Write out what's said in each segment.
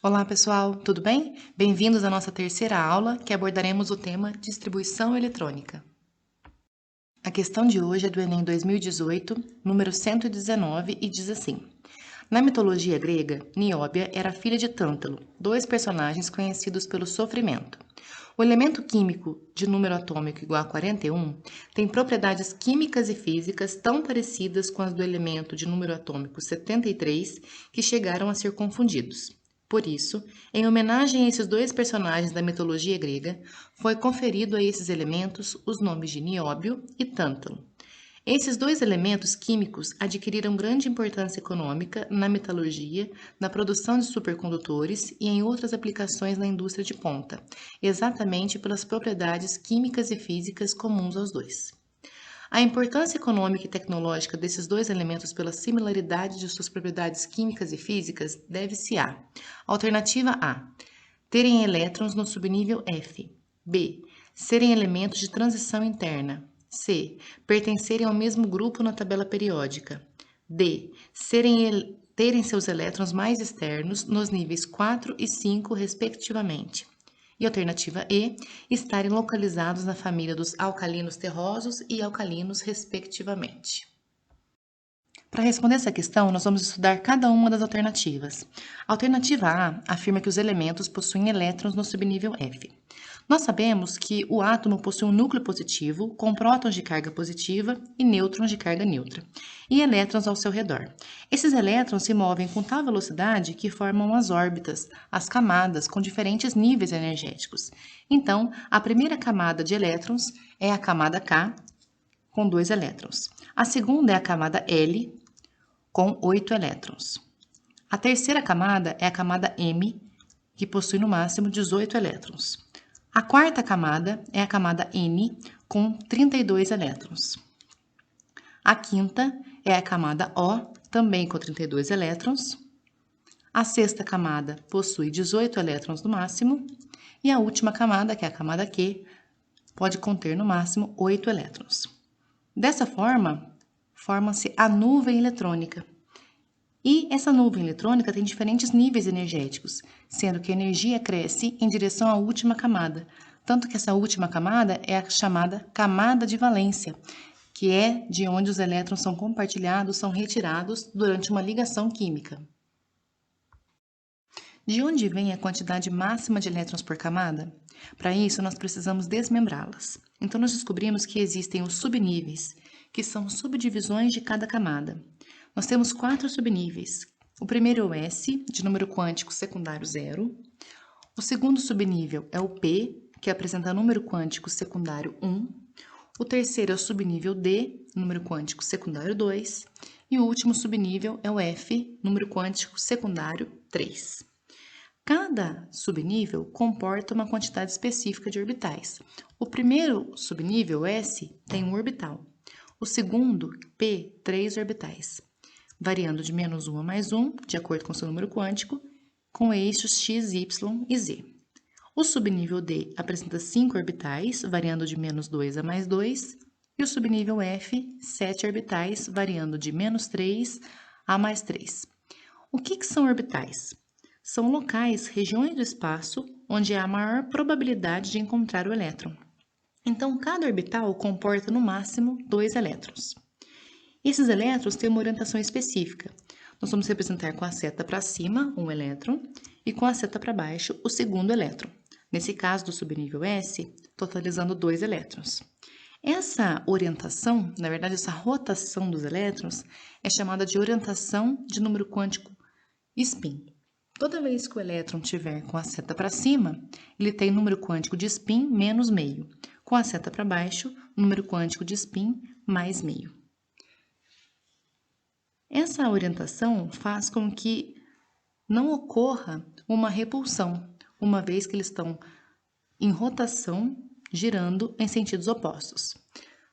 Olá pessoal, tudo bem? Bem-vindos à nossa terceira aula, que abordaremos o tema distribuição eletrônica. A questão de hoje é do Enem 2018, número 119, e diz assim: na mitologia grega, Nióbia era filha de Tântalo, dois personagens conhecidos pelo sofrimento. O elemento químico de número atômico igual a 41 tem propriedades químicas e físicas tão parecidas com as do elemento de número atômico 73 que chegaram a ser confundidos. Por isso, em homenagem a esses dois personagens da mitologia grega, foi conferido a esses elementos os nomes de Nióbio e Tântalo. Esses dois elementos químicos adquiriram grande importância econômica na metalurgia, na produção de supercondutores e em outras aplicações na indústria de ponta, exatamente pelas propriedades químicas e físicas comuns aos dois. A importância econômica e tecnológica desses dois elementos pela similaridade de suas propriedades químicas e físicas deve-se a: alternativa A, terem elétrons no subnível F, B, serem elementos de transição interna, C, pertencerem ao mesmo grupo na tabela periódica, D, terem seus elétrons mais externos nos níveis 4 e 5, respectivamente. E alternativa E, estarem localizados na família dos alcalinos terrosos e alcalinos, respectivamente. Para responder essa questão, nós vamos estudar cada uma das alternativas. A alternativa A afirma que os elementos possuem elétrons no subnível F. Nós sabemos que o átomo possui um núcleo positivo, com prótons de carga positiva e nêutrons de carga neutra, e elétrons ao seu redor. Esses elétrons se movem com tal velocidade que formam as órbitas, as camadas, com diferentes níveis energéticos. Então, a primeira camada de elétrons é a camada K, com 2 elétrons. A segunda é a camada L, com 8 elétrons. A terceira camada é a camada M, que possui no máximo 18 elétrons. A quarta camada é a camada N, com 32 elétrons. A quinta é a camada O, também com 32 elétrons. A sexta camada possui 18 elétrons no máximo. E a última camada, que é a camada Q, pode conter no máximo 8 elétrons. Dessa forma, forma-se a nuvem eletrônica. E essa nuvem eletrônica tem diferentes níveis energéticos, sendo que a energia cresce em direção à última camada, tanto que essa última camada é a chamada camada de valência, que é de onde os elétrons são compartilhados, são retirados durante uma ligação química. De onde vem a quantidade máxima de elétrons por camada? Para isso, nós precisamos desmembrá-las. Então, nós descobrimos que existem os subníveis, que são subdivisões de cada camada. Nós temos 4 subníveis. O primeiro é o S, de número quântico secundário 0. O segundo subnível é o P, que apresenta número quântico secundário 1. O terceiro é o subnível D, número quântico secundário 2. E o último subnível é o F, número quântico secundário 3. Cada subnível comporta uma quantidade específica de orbitais. O primeiro subnível, S, tem um orbital. O segundo, P, 3 orbitais, variando de -1 a +1, de acordo com seu número quântico, com eixos x, y e z. O subnível D apresenta 5 orbitais, variando de -2 a +2, e o subnível F, 7 orbitais, variando de -3 a +3. O que são orbitais? São locais, regiões do espaço, onde há a maior probabilidade de encontrar o elétron. Então, cada orbital comporta no máximo 2 elétrons. Esses elétrons têm uma orientação específica. Nós vamos representar com a seta para cima, um elétron, e com a seta para baixo, o segundo elétron. Nesse caso do subnível S, totalizando 2 elétrons. Essa orientação, na verdade, essa rotação dos elétrons, é chamada de orientação de número quântico spin. Toda vez que o elétron estiver com a seta para cima, ele tem número quântico de spin menos meio. com a seta para baixo, número quântico de spin mais meio. Essa orientação faz com que não ocorra uma repulsão, uma vez que eles estão em rotação, girando em sentidos opostos.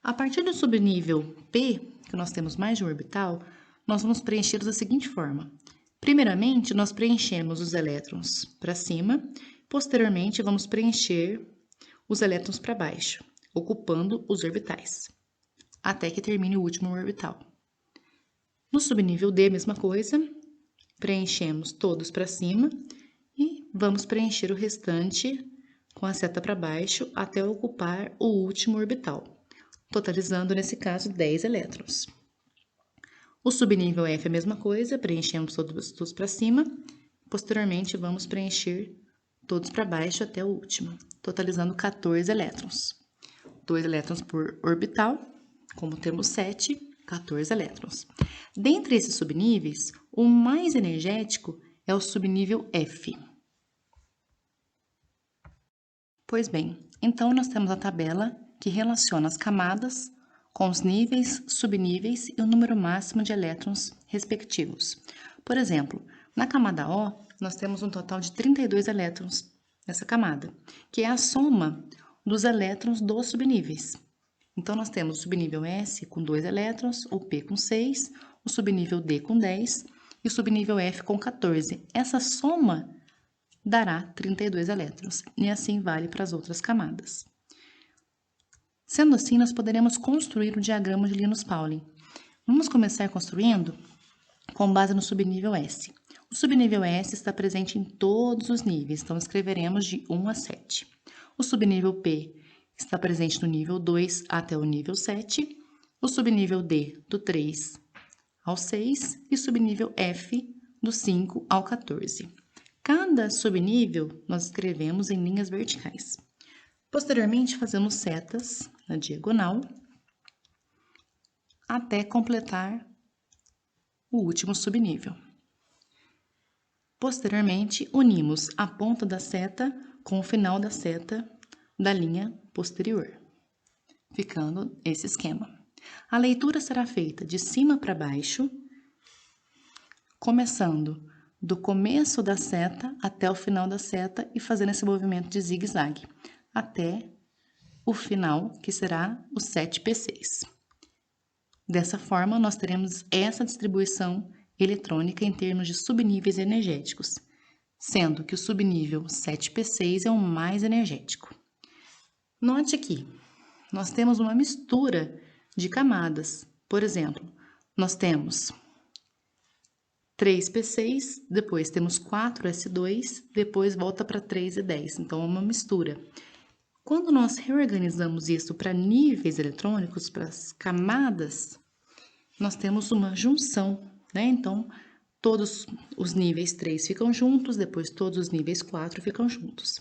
A partir do subnível P, que nós temos mais de um orbital, nós vamos preencher da seguinte forma. Primeiramente, nós preenchemos os elétrons para cima, posteriormente vamos preencher os elétrons para baixo, ocupando os orbitais, até que termine o último orbital. No subnível D, mesma coisa, preenchemos todos para cima e vamos preencher o restante com a seta para baixo até ocupar o último orbital, totalizando, nesse caso, 10 elétrons. O subnível F é a mesma coisa, preenchemos todos para cima, posteriormente vamos preencher todos para baixo até o último, totalizando 14 elétrons. 2 elétrons por orbital, como temos 7, 14 elétrons. Dentre esses subníveis, o mais energético é o subnível F. Pois bem, então nós temos a tabela que relaciona as camadas com os níveis, subníveis e o número máximo de elétrons respectivos. Por exemplo, na camada O, nós temos um total de 32 elétrons nessa camada, que é a soma dos elétrons dos subníveis. Então, nós temos o subnível S com 2 elétrons, o P com 6, o subnível D com 10 e o subnível F com 14. Essa soma dará 32 elétrons, e assim vale para as outras camadas. Sendo assim, nós poderemos construir o diagrama de Linus-Pauling. Vamos começar construindo com base no subnível S. O subnível S está presente em todos os níveis, então escreveremos de 1 a 7. O subnível P está presente no nível 2 até o nível 7, o subnível D do 3 ao 6 e o subnível F do 5 ao 14. Cada subnível nós escrevemos em linhas verticais. Posteriormente, fazemos setas na diagonal até completar o último subnível. Posteriormente, unimos a ponta da seta com o final da seta da linha posterior, ficando esse esquema. A leitura será feita de cima para baixo, começando do começo da seta até o final da seta e fazendo esse movimento de zigue-zague, até o final, que será o 7p6. Dessa forma, nós teremos essa distribuição eletrônica em termos de subníveis energéticos, sendo que o subnível 7p6 é o mais energético. Note aqui, nós temos uma mistura de camadas. Por exemplo, nós temos 3p6, depois temos 4s2, depois volta para 3 e 10, então é uma mistura. Quando nós reorganizamos isso para níveis eletrônicos, para as camadas, nós temos uma junção, né? Então, todos os níveis 3 ficam juntos, depois todos os níveis 4 ficam juntos.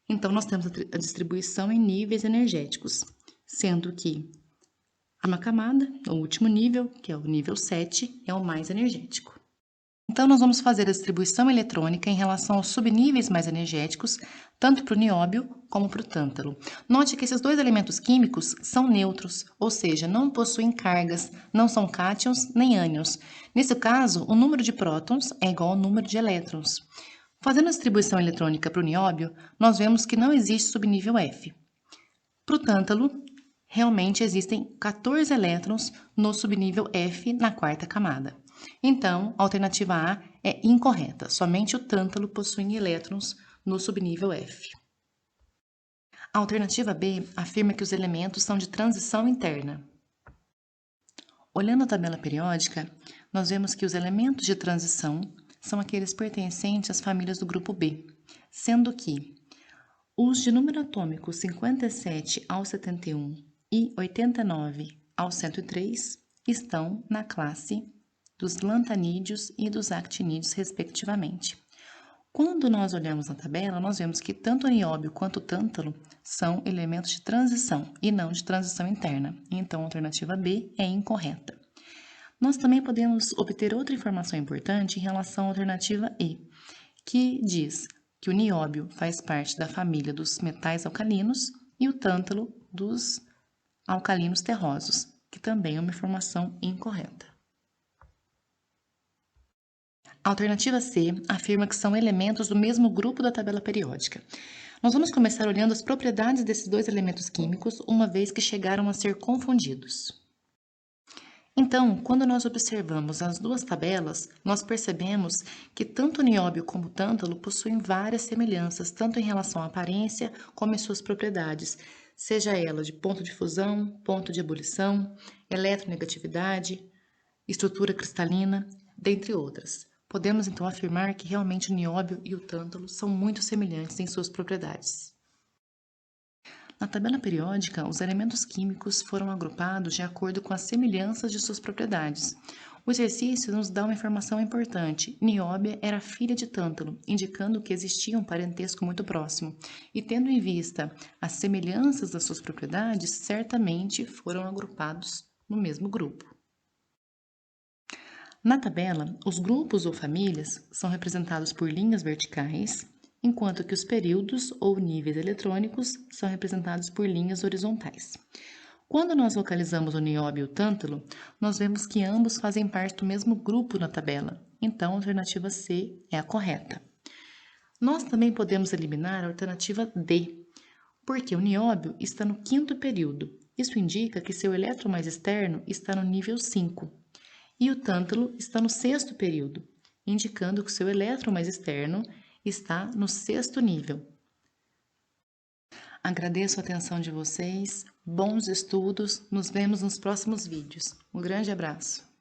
Então, nós temos a distribuição em níveis energéticos, sendo que uma camada, o último nível, que é o nível 7, é o mais energético. Então, nós vamos fazer a distribuição eletrônica em relação aos subníveis mais energéticos, tanto para o nióbio como para o tântalo. Note que esses dois elementos químicos são neutros, ou seja, não possuem cargas, não são cátions nem ânions. Nesse caso, o número de prótons é igual ao número de elétrons. Fazendo a distribuição eletrônica para o nióbio, nós vemos que não existe subnível F. Para o tântalo, realmente existem 14 elétrons no subnível F na quarta camada. Então, a alternativa A é incorreta, somente o tântalo possui elétrons no subnível F. A alternativa B afirma que os elementos são de transição interna. Olhando a tabela periódica, nós vemos que os elementos de transição são aqueles pertencentes às famílias do grupo B, sendo que os de número atômico 57 ao 71 e 89 ao 103 estão na classe dos lantanídeos e dos actinídeos, respectivamente. Quando nós olhamos na tabela, nós vemos que tanto o nióbio quanto o tântalo são elementos de transição e não de transição interna. Então, a alternativa B é incorreta. Nós também podemos obter outra informação importante em relação à alternativa E, que diz que o nióbio faz parte da família dos metais alcalinos e o tântalo dos alcalinos terrosos, que também é uma informação incorreta. A alternativa C afirma que são elementos do mesmo grupo da tabela periódica. Nós vamos começar olhando as propriedades desses dois elementos químicos, uma vez que chegaram a ser confundidos. Então, quando nós observamos as duas tabelas, nós percebemos que tanto o nióbio como o tântalo possuem várias semelhanças, tanto em relação à aparência como em suas propriedades, seja ela de ponto de fusão, ponto de ebulição, eletronegatividade, estrutura cristalina, dentre outras. Podemos então afirmar que realmente o nióbio e o tântalo são muito semelhantes em suas propriedades. Na tabela periódica, os elementos químicos foram agrupados de acordo com as semelhanças de suas propriedades. O exercício nos dá uma informação importante. Nióbia era filha de tântalo, indicando que existia um parentesco muito próximo. E tendo em vista as semelhanças das suas propriedades, certamente foram agrupados no mesmo grupo. Na tabela, os grupos ou famílias são representados por linhas verticais, enquanto que os períodos ou níveis eletrônicos são representados por linhas horizontais. Quando nós localizamos o nióbio e o tântalo, nós vemos que ambos fazem parte do mesmo grupo na tabela, então a alternativa C é a correta. Nós também podemos eliminar a alternativa D, porque o nióbio está no quinto período. Isso indica que seu elétron mais externo está no nível 5. E o tântalo está no sexto período, indicando que o seu elétron mais externo está no sexto nível. Agradeço a atenção de vocês, bons estudos, nos vemos nos próximos vídeos. Um grande abraço!